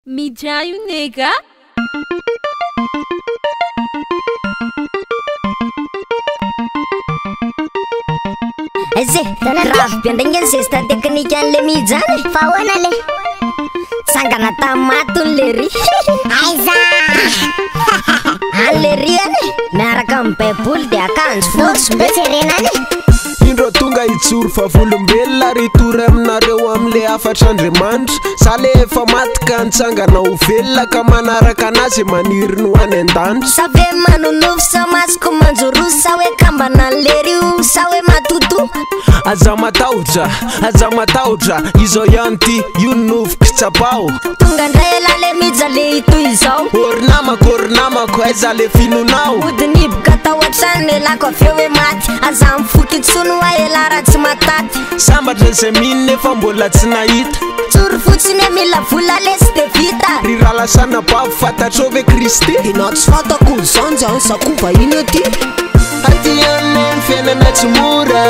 Mijaio nega. Eze, grave mpiandraingany ze sta teknikan'le mijany fa ahoana le sangana tamatony le ry aiza an'le ry any miaraka amin'ny baiboly de akanjo fosy mbe serenany indro tonga itsoro fa volombelona ritory aminareo am'le afatr'Andriamanitra sa le efa maty ka nitsangana ho velona ka manaraka anazy maniry no any an-danitra sa ve manonofo sa masoko manjoroso sa hoe kambana an'le ry sa hoe matoto aza matahotra izao ihany ty io novoky tsapao tonga ndray ela le mija le itoy izao orinamako aiza le finonao odiniboka tao an-trano elako aveo hoe maty aza mifoky itsono a ela raha tsy mataty sambatra zay mino nefa mbola tsy nahita tsoro fotsiny hoe mila vola le sy de vita ry raha lasana bavo fantatrao ve Kristy tena tsy fantako zany zany sakova ino aty aty aminay ny fiainana tsy mora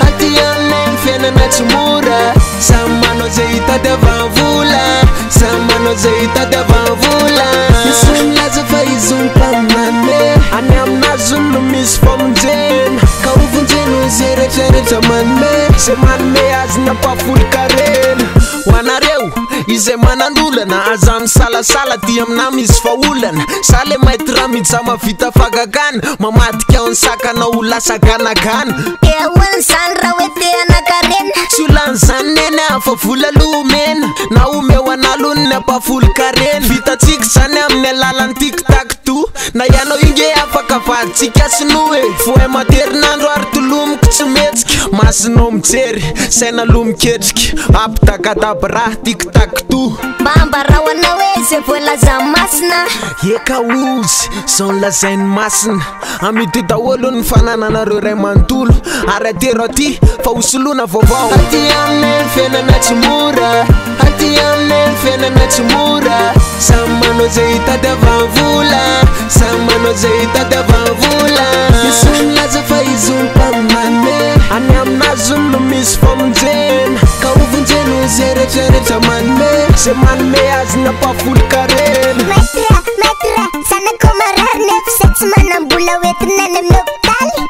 aty aminay ny fiainana tsy mora samy manao zay hitadiavam-vola samy manao zay hitadiavam-vola misy milaza fa izy mpaminane any aminazy no misy famonjena ka ovonjeno zay rehetrarehetra manome zay manome azy nampafolo-karena ho anareo izay manan'olana aza misalasala ty amina misy faolana sa le maity raha mijama vita fagagana mamadika ao ny sakana ho lasa ganagana ehoany zany raha hoe te anakarena tsy olany zany neny afa vola lomena na omeo analony ny ampafolo-karena vitatsika zany amin'ny alalany tiktak to na ianao inge afaka vaditsika sinoe fohay materinandro ary tolomoko tsy metsika masinao mijery saina lomiketrika ampitakataby raha tiktak to mbambara ho anao hoe zay voalaza masina eka ozy zao nolazainy masina amity daholo ny fanananareo ray manontolo ary atero aty fa hosoloana vaovao aty aminay ny fiainana tsy mora aty aminay ny fiainana tsy mora samy manao zay hitadiavam-vola samy manao zay hitadiavam-vola misy milaza fa izy mpaminane any aminazy no misy famonjena ka ovonjeno zay rehetrarehetra manome zay manome azy nampafolo-karena maître sanako marary nefa sa tsy manam-bola hoentina any amin'ny hôpitaly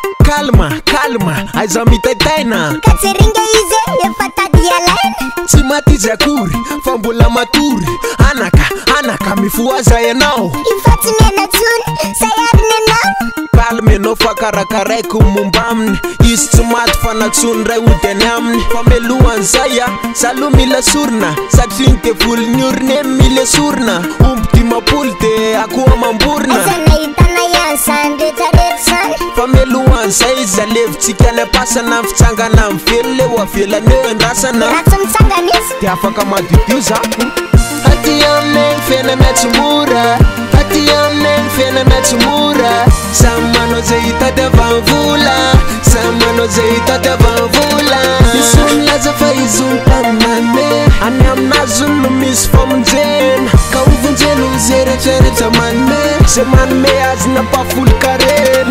kalma aiza mitaitaina ka tseringa izy efa tady alaina tsy maty izy akory fa mbola matory anaka mifoaza ianao ifa tsy miana tsony sa ariny anao kalma ianao fa karakaraiko momba aminy izy tsy maty fa natsony ray ody aminy fa melohan'izay a zalo mila sorona satria ny devolony oriny mila sorona omby dimapolo de akoha mamborona aza nahitana ihany zany rehetrarehetra zany fa melohan'izay izy alevitsika any am-pasana ny fitsangana amin'ny velo le ho avelany eo andrasana raha tsy mitsangana izy de afaka madidio zako aty aminay ny fiainana tsy mora aty aminay ny fiainana tsy mora samy manao zay hitadiavam-vola samy manao zay hitadiavam-vola misy milaza fa izy mpaminane any aminazy no misy famonjena ka ovonjeno zay rehetrarehetra manome zay manome azy nampafolo-karena